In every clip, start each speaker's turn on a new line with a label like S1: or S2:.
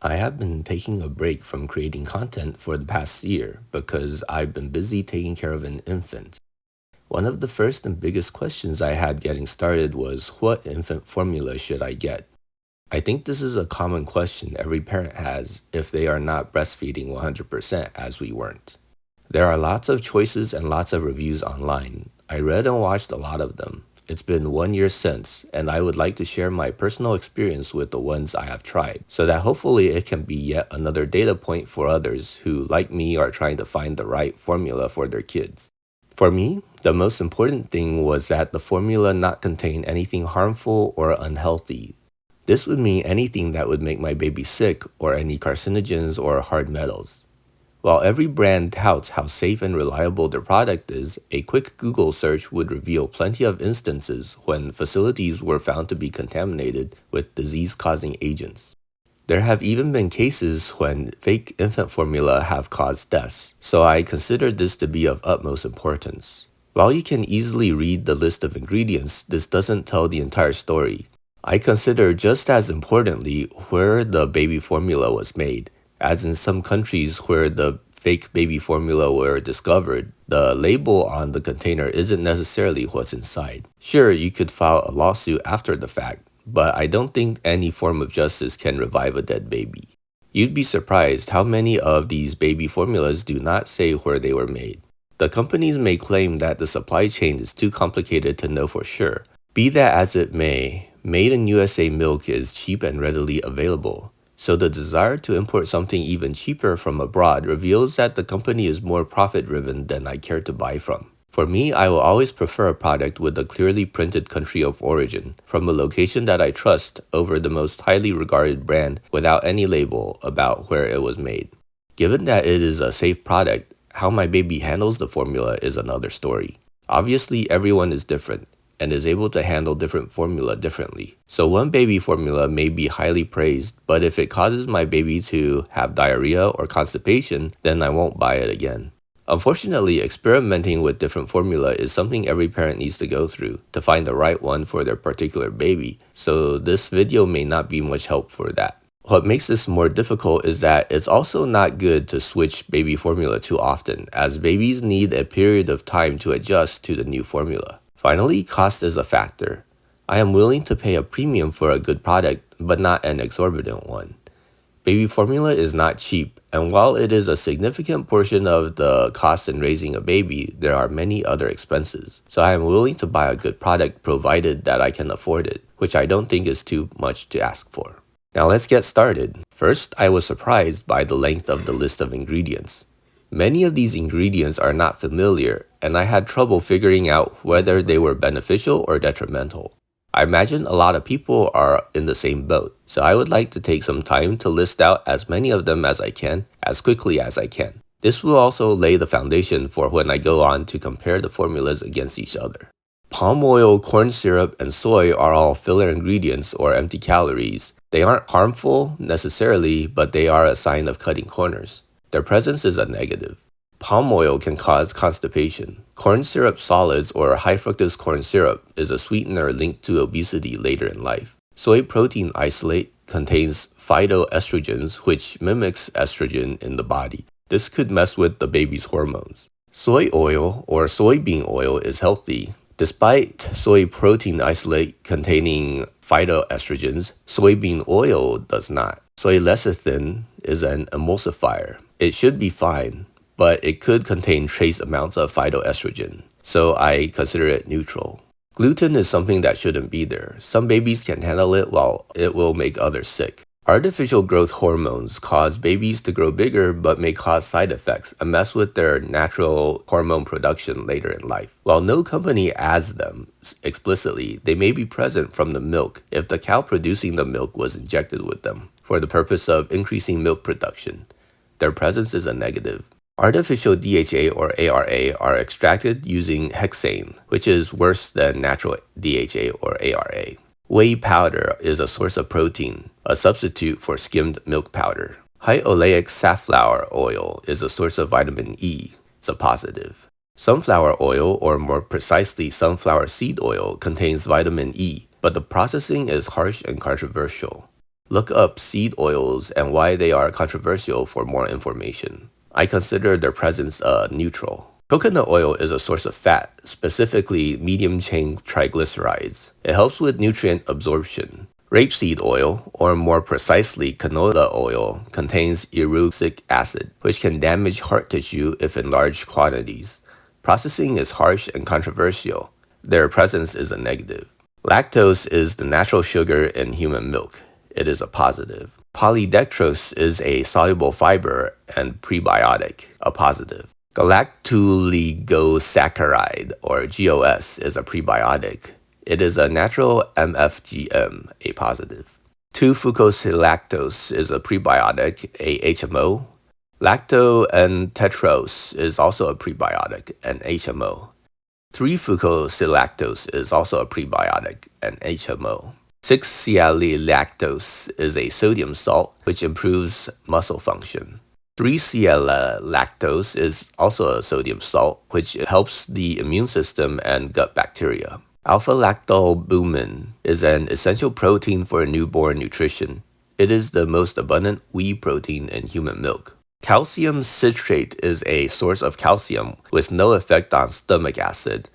S1: I have been taking a break from creating content for the past year because I've been busy taking care of an infant. One of the first and biggest questions I had getting started was, what infant formula should I get? I think this is a common question every parent has if they are not breastfeeding 100% as we weren't. There are lots of choices and lots of reviews online. I read and watched a lot of them. It's been 1 year since, and I would like to share my personal experience with the ones I have tried, so that hopefully it can be yet another data point for others who, like me, are trying to find the right formula for their kids. For me, the most important thing was that the formula not contain anything harmful or unhealthy. This would mean anything that would make my baby sick or any carcinogens or hard metals. While every brand touts how safe and reliable their product is, a quick Google search would reveal plenty of instances when facilities were found to be contaminated with disease-causing agents. There have even been cases when fake infant formula have caused deaths, so I consider this to be of utmost importance. While you can easily read the list of ingredients, this doesn't tell the entire story. I consider just as importantly where the baby formula was made. As in some countries where the fake baby formula were discovered, the label on the container isn't necessarily what's inside. Sure, you could file a lawsuit after the fact, but I don't think any form of justice can revive a dead baby. You'd be surprised how many of these baby formulas do not say where they were made. The companies may claim that the supply chain is too complicated to know for sure. Be that as it may, made in USA milk is cheap and readily available. So the desire to import something even cheaper from abroad reveals that the company is more profit-driven than I care to buy from. For me, I will always prefer a product with a clearly printed country of origin, from a location that I trust, over the most highly regarded brand without any label about where it was made. Given that it is a safe product, how my baby handles the formula is another story. Obviously, everyone is different and is able to handle different formula differently. So one baby formula may be highly praised, but if it causes my baby to have diarrhea or constipation, then I won't buy it again. Unfortunately, experimenting with different formula is something every parent needs to go through to find the right one for their particular baby, so this video may not be much help for that. What makes this more difficult is that it's also not good to switch baby formula too often, as babies need a period of time to adjust to the new formula. Finally, cost is a factor. I am willing to pay a premium for a good product, but not an exorbitant one. Baby formula is not cheap, and while it is a significant portion of the cost in raising a baby, there are many other expenses. So I am willing to buy a good product provided that I can afford it, which I don't think is too much to ask for. Now let's get started. First, I was surprised by the length of the list of ingredients. Many of these ingredients are not familiar, and I had trouble figuring out whether they were beneficial or detrimental. I imagine a lot of people are in the same boat, so I would like to take some time to list out as many of them as I can, as quickly as I can. This will also lay the foundation for when I go on to compare the formulas against each other. Palm oil, corn syrup, and soy are all filler ingredients or empty calories. They aren't harmful necessarily, but they are a sign of cutting corners. Their presence is a negative. Palm oil can cause constipation. Corn syrup solids or high fructose corn syrup is a sweetener linked to obesity later in life. Soy protein isolate contains phytoestrogens, which mimics estrogen in the body. This could mess with the baby's hormones. Soy oil or soybean oil is healthy. Despite soy protein isolate containing phytoestrogens, soybean oil does not. Soy lecithin is an emulsifier. It should be fine, but it could contain trace amounts of phytoestrogen, so I consider it neutral. Gluten is something that shouldn't be there. Some babies can handle it while it will make others sick. Artificial growth hormones cause babies to grow bigger but may cause side effects and mess with their natural hormone production later in life. While no company adds them explicitly, they may be present from the milk if the cow producing the milk was injected with them for the purpose of increasing milk production. Their presence is a negative. Artificial DHA or ARA are extracted using hexane, which is worse than natural DHA or ARA. Whey powder is a source of protein, a substitute for skimmed milk powder. High oleic safflower oil is a source of vitamin E. It's a positive. Sunflower oil, or more precisely sunflower seed oil, contains vitamin E, but the processing is harsh and controversial. Look up seed oils and why they are controversial for more information. I consider their presence neutral. Coconut oil is a source of fat, specifically medium-chain triglycerides. It helps with nutrient absorption. Rapeseed oil, or more precisely canola oil, contains erucic acid, which can damage heart tissue if in large quantities. Processing is harsh and controversial. Their presence is a negative. Lactose is the natural sugar in human milk. It is a positive. Polydextrose is a soluble fiber and prebiotic, a positive. Galactooligosaccharide, or GOS, is a prebiotic. It is a natural MFGM, a positive. 2-fucosilactose is a prebiotic, a HMO. Lacto and tetrose is also a prebiotic, an HMO. 3-fucosilactose is also a prebiotic, an HMO. 6-sialylactose is a sodium salt, which improves muscle function. 3-sialylactose is also a sodium salt, which helps the immune system and gut bacteria. Alpha-lactalbumin is an essential protein for newborn nutrition. It is the most abundant whey protein in human milk. Calcium citrate is a source of calcium with no effect on stomach acid.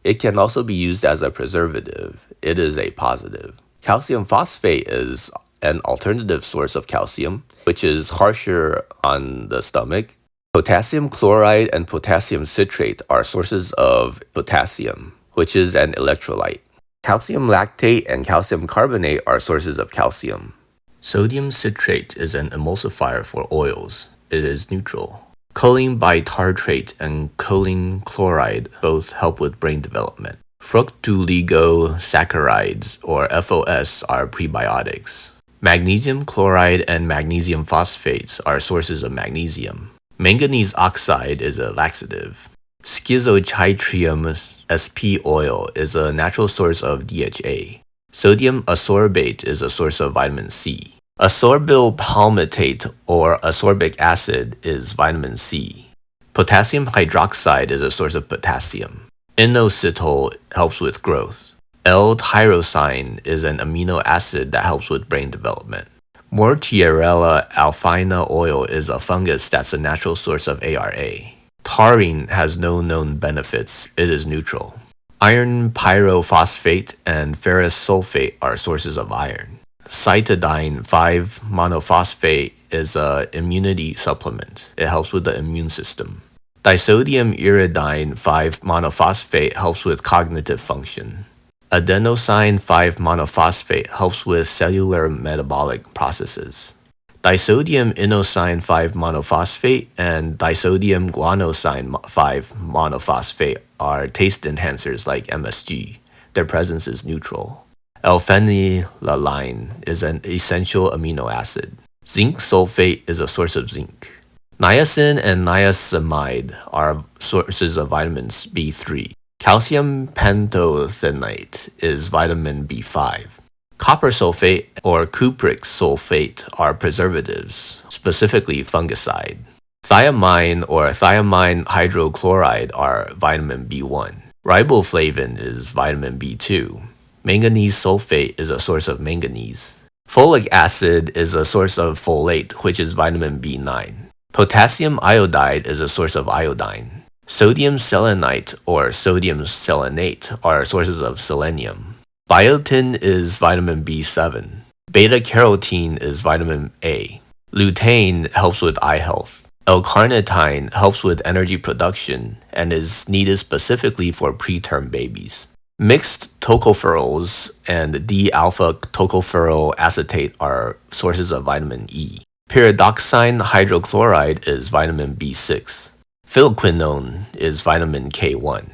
S1: It can also be used as a preservative. It is a positive. Calcium phosphate is an alternative source of calcium, which is harsher on the stomach. Potassium chloride and potassium citrate are sources of potassium, which is an electrolyte. Calcium lactate and calcium carbonate are sources of calcium. Sodium citrate is an emulsifier for oils. It is neutral. Choline bitartrate and choline chloride both help with brain development. Fructooligosaccharides, or FOS, are prebiotics. Magnesium chloride and magnesium phosphates are sources of magnesium. Manganese oxide is a laxative. Schizochitrium SP oil is a natural source of DHA. Sodium ascorbate is a source of vitamin C. Ascorbyl palmitate or ascorbic acid is vitamin C. Potassium hydroxide is a source of potassium. Inositol helps with growth. L-tyrosine is an amino acid that helps with brain development. Mortierella alfina oil is a fungus that's a natural source of ARA. Taurine has no known benefits. It is neutral. Iron pyrophosphate and ferrous sulfate are sources of iron. Cytidine 5-monophosphate is an immunity supplement. It helps with the immune system. Disodium iridine 5-monophosphate helps with cognitive function. Adenosine 5-monophosphate helps with cellular metabolic processes. Disodium inosine 5-monophosphate and disodium guanosine 5-monophosphate are taste enhancers like MSG. Their presence is neutral. L-phenylalanine is an essential amino acid. Zinc sulfate is a source of zinc. Niacin and niacinamide are sources of vitamins B3. Calcium pantothenate is vitamin B5. Copper sulfate or cupric sulfate are preservatives, specifically fungicide. Thiamine or thiamine hydrochloride are vitamin B1. Riboflavin is vitamin B2. Manganese sulfate is a source of manganese. Folic acid is a source of folate, which is vitamin B9. Potassium iodide is a source of iodine. Sodium selenite or sodium selenate are sources of selenium. Biotin is vitamin B7. Beta-carotene is vitamin A. Lutein helps with eye health. L-carnitine helps with energy production and is needed specifically for preterm babies. Mixed tocopherols and D-alpha tocopherol acetate are sources of vitamin E. Pyridoxine hydrochloride is vitamin B6. Phylloquinone is vitamin K1.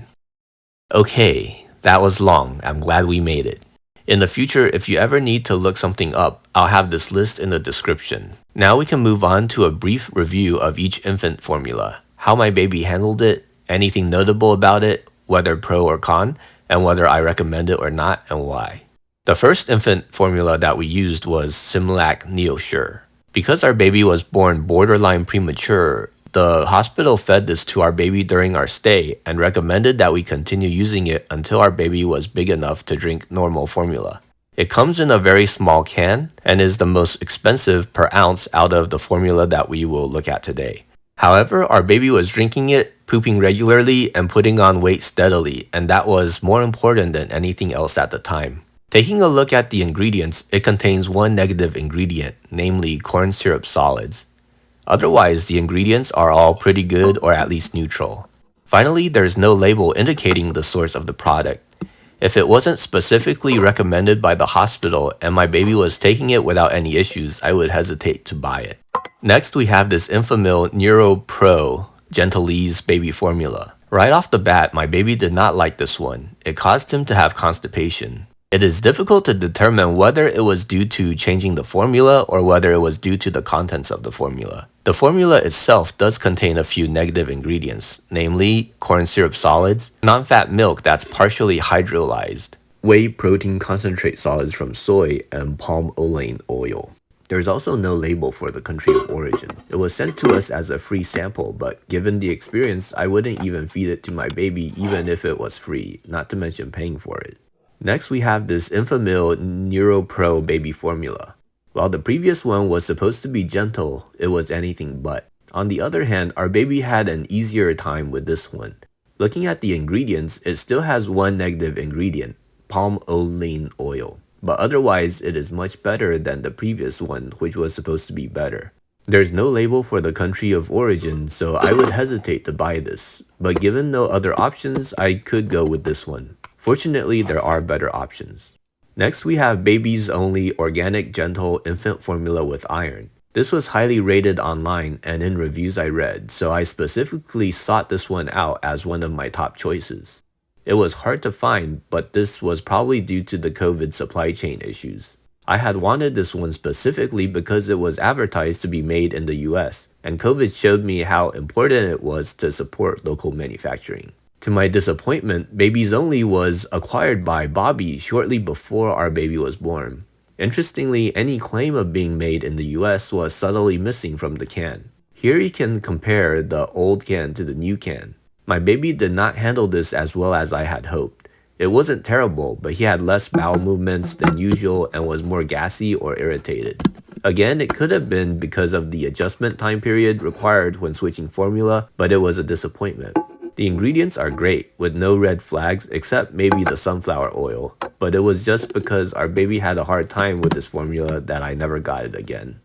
S1: Okay, that was long. I'm glad we made it. In the future, if you ever need to look something up, I'll have this list in the description. Now we can move on to a brief review of each infant formula, how my baby handled it, anything notable about it, whether pro or con, and whether I recommend it or not, and why. The first infant formula that we used was Similac NeoSure. Because our baby was born borderline premature, the hospital fed this to our baby during our stay and recommended that we continue using it until our baby was big enough to drink normal formula. It comes in a very small can and is the most expensive per ounce out of the formula that we will look at today. However, our baby was drinking it, pooping regularly, and putting on weight steadily, and that was more important than anything else at the time. Taking a look at the ingredients, it contains one negative ingredient, namely corn syrup solids. Otherwise, the ingredients are all pretty good or at least neutral. Finally, there's no label indicating the source of the product. If it wasn't specifically recommended by the hospital and my baby was taking it without any issues, I would hesitate to buy it. Next, we have this Enfamil NeuroPro Gentlease baby formula. Right off the bat, my baby did not like this one. It caused him to have constipation. It is difficult to determine whether it was due to changing the formula or whether it was due to the contents of the formula. The formula itself does contain a few negative ingredients, namely corn syrup solids, non-fat milk that's partially hydrolyzed, whey protein concentrate solids from soy, and palm olein oil. There's also no label for the country of origin. It was sent to us as a free sample, but given the experience, I wouldn't even feed it to my baby even if it was free, not to mention paying for it. Next, we have this Enfamil NeuroPro baby formula. While the previous one was supposed to be gentle, it was anything but. On the other hand, our baby had an easier time with this one. Looking at the ingredients, it still has one negative ingredient, palm olein oil. But otherwise, it is much better than the previous one, which was supposed to be better. There's no label for the country of origin, so I would hesitate to buy this. But given no other options, I could go with this one. Fortunately, there are better options. Next, we have Baby's Only Organic Gentle Infant Formula with Iron. This was highly rated online and in reviews I read, so I specifically sought this one out as one of my top choices. It was hard to find, but this was probably due to the COVID supply chain issues. I had wanted this one specifically because it was advertised to be made in the US, and COVID showed me how important it was to support local manufacturing. To my disappointment, Baby's Only was acquired by Bobby shortly before our baby was born. Interestingly, any claim of being made in the US was subtly missing from the can. Here you can compare the old can to the new can. My baby did not handle this as well as I had hoped. It wasn't terrible, but he had less bowel movements than usual and was more gassy or irritated. Again, it could have been because of the adjustment time period required when switching formula, but it was a disappointment. The ingredients are great, with no red flags except maybe the sunflower oil, but it was just because our baby had a hard time with this formula that I never got it again.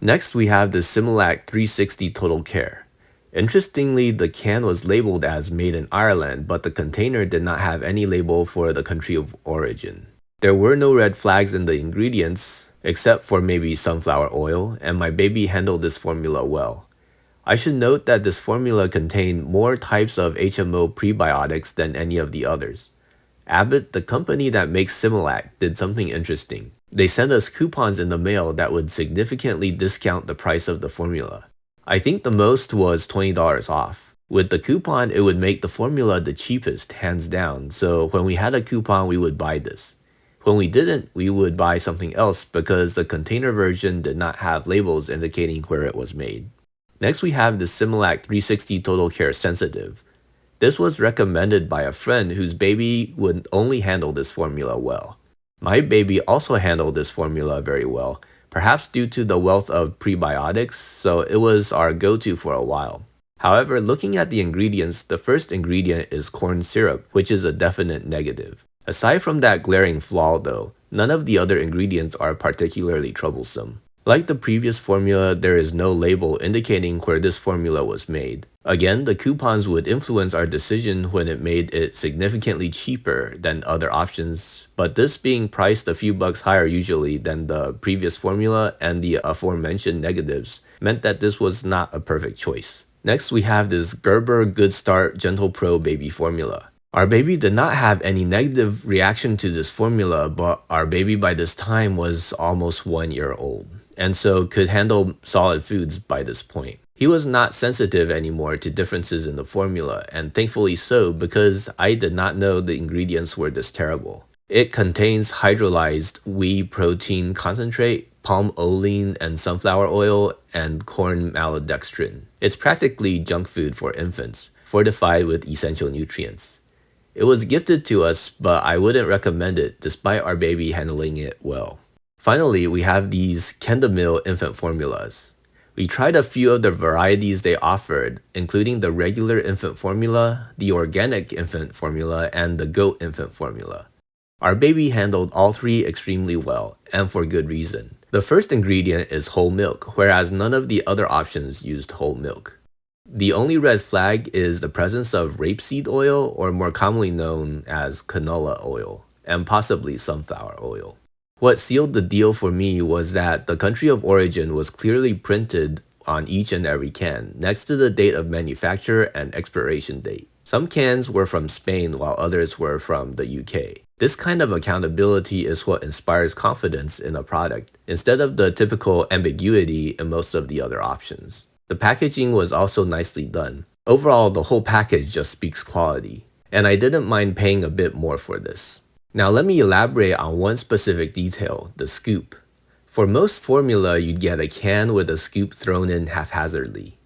S1: Next, we have the Similac 360 Total Care. Interestingly, the can was labeled as made in Ireland, but the container did not have any label for the country of origin. There were no red flags in the ingredients, except for maybe sunflower oil, and my baby handled this formula well. I should note that this formula contained more types of HMO prebiotics than any of the others. Abbott, the company that makes Similac, did something interesting. They sent us coupons in the mail that would significantly discount the price of the formula. I think the most was $20 off. With the coupon, it would make the formula the cheapest, hands down, so when we had a coupon, we would buy this. When we didn't, we would buy something else because the container version did not have labels indicating where it was made. Next, we have the Similac 360 Total Care Sensitive. This was recommended by a friend whose baby would only handle this formula well. My baby also handled this formula very well, perhaps due to the wealth of prebiotics, so it was our go-to for a while. However, looking at the ingredients, the first ingredient is corn syrup, which is a definite negative. Aside from that glaring flaw though, none of the other ingredients are particularly troublesome. Like the previous formula, there is no label indicating where this formula was made. Again, the coupons would influence our decision when it made it significantly cheaper than other options, but this being priced a few bucks higher usually than the previous formula and the aforementioned negatives meant that this was not a perfect choice. Next, we have this Gerber Good Start Gentle Pro baby formula. Our baby did not have any negative reaction to this formula, but our baby by this time was almost 1 year old, and so could handle solid foods by this point. He was not sensitive anymore to differences in the formula, and thankfully so because I did not know the ingredients were this terrible. It contains hydrolyzed whey protein concentrate, palm olein and sunflower oil, and corn maltodextrin. It's practically junk food for infants, fortified with essential nutrients. It was gifted to us, but I wouldn't recommend it despite our baby handling it well. Finally, we have these Kendamil infant formulas. We tried a few of the varieties they offered, including the regular infant formula, the organic infant formula, and the goat infant formula. Our baby handled all three extremely well, and for good reason. The first ingredient is whole milk, whereas none of the other options used whole milk. The only red flag is the presence of rapeseed oil, or more commonly known as canola oil, and possibly sunflower oil. What sealed the deal for me was that the country of origin was clearly printed on each and every can, next to the date of manufacture and expiration date. Some cans were from Spain while others were from the UK. This kind of accountability is what inspires confidence in a product, instead of the typical ambiguity in most of the other options. The packaging was also nicely done. Overall, the whole package just speaks quality, and I didn't mind paying a bit more for this. Now let me elaborate on one specific detail, the scoop. For most formula, you'd get a can with a scoop thrown in haphazardly.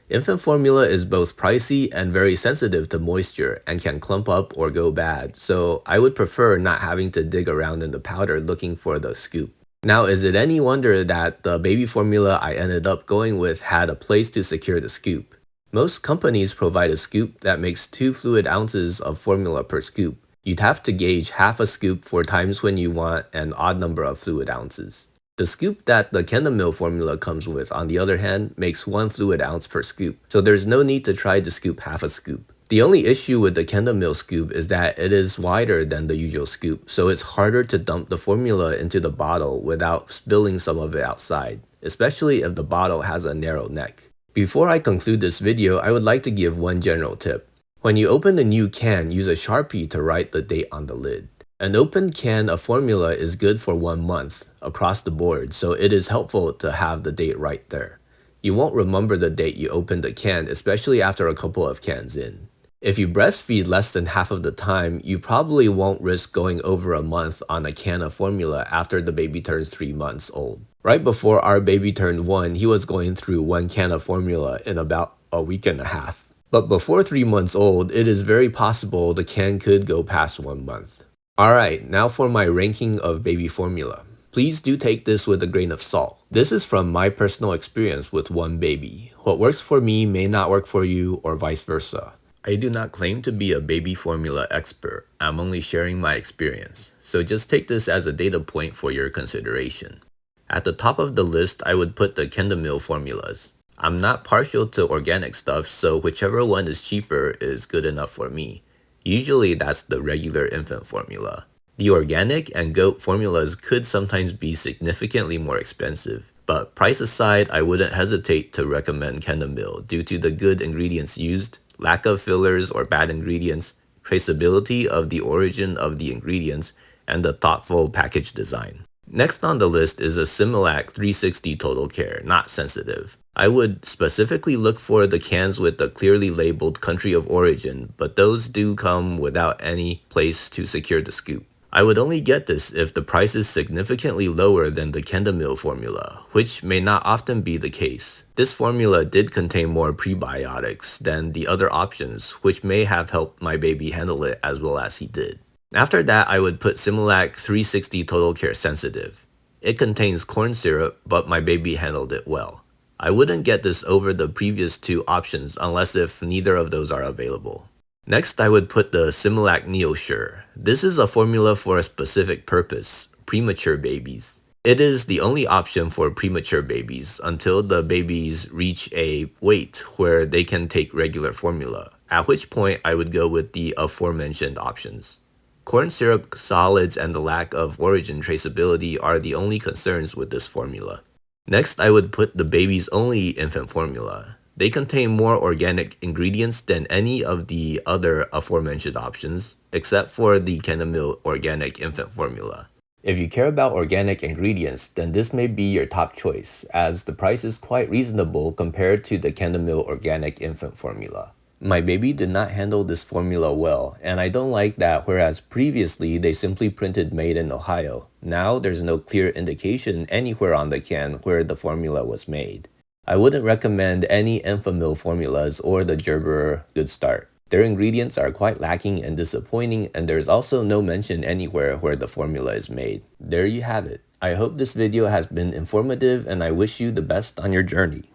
S1: Infant formula is both pricey and very sensitive to moisture and can clump up or go bad, so I would prefer not having to dig around in the powder looking for the scoop. Now, is it any wonder that the baby formula I ended up going with had a place to secure the scoop? Most companies provide a scoop that makes 2 fluid ounces of formula per scoop. You'd have to gauge half a scoop for times when you want an odd number of fluid ounces. The scoop that the Kendamil formula comes with, on the other hand, makes 1 fluid ounce per scoop, so there's no need to try to scoop half a scoop. The only issue with the Kendamil scoop is that it is wider than the usual scoop, so it's harder to dump the formula into the bottle without spilling some of it outside, especially if the bottle has a narrow neck. Before I conclude this video, I would like to give one general tip. When you open a new can, use a Sharpie to write the date on the lid. An open can of formula is good for 1 month across the board, so it is helpful to have the date right there. You won't remember the date you opened the can, especially after a couple of cans in. If you breastfeed less than half of the time, you probably won't risk going over a month on a can of formula after the baby turns 3 months old. Right before our baby turned 1, he was going through 1 can of formula in about a week and a half. But before 3 months old, it is very possible the can could go past 1 month. Alright, now for my ranking of baby formula. Please do take this with a grain of salt. This is from my personal experience with one baby. What works for me may not work for you, or vice versa. I do not claim to be a baby formula expert. I'm only sharing my experience. So just take this as a data point for your consideration. At the top of the list, I would put the Kendamil formulas. I'm not partial to organic stuff, so whichever one is cheaper is good enough for me. Usually that's the regular infant formula. The organic and goat formulas could sometimes be significantly more expensive, but price aside, I wouldn't hesitate to recommend Kendamil due to the good ingredients used, lack of fillers or bad ingredients, traceability of the origin of the ingredients, and the thoughtful package design. Next on the list is a Similac 360 Total Care, not sensitive. I would specifically look for the cans with the clearly labeled country of origin, but those do come without any place to secure the scoop. I would only get this if the price is significantly lower than the Kendamil formula, which may not often be the case. This formula did contain more prebiotics than the other options, which may have helped my baby handle it as well as he did. After that, I would put Similac 360 Total Care Sensitive. It contains corn syrup, but my baby handled it well. I wouldn't get this over the previous 2 options unless if neither of those are available. Next, I would put the Similac NeoSure. This is a formula for a specific purpose, premature babies. It is the only option for premature babies until the babies reach a weight where they can take regular formula, at which point I would go with the aforementioned options. Corn syrup, solids, and the lack of origin traceability are the only concerns with this formula. Next, I would put the baby's only infant formula. They contain more organic ingredients than any of the other aforementioned options, except for the Kendamil organic infant formula. If you care about organic ingredients, then this may be your top choice, as the price is quite reasonable compared to the Kendamil organic infant formula. My baby did not handle this formula well, and I don't like that whereas previously they simply printed made in Ohio. Now there's no clear indication anywhere on the can where the formula was made. I wouldn't recommend any Enfamil formulas or the Gerber Good Start. Their ingredients are quite lacking and disappointing, and there's also no mention anywhere where the formula is made. There you have it. I hope this video has been informative, and I wish you the best on your journey.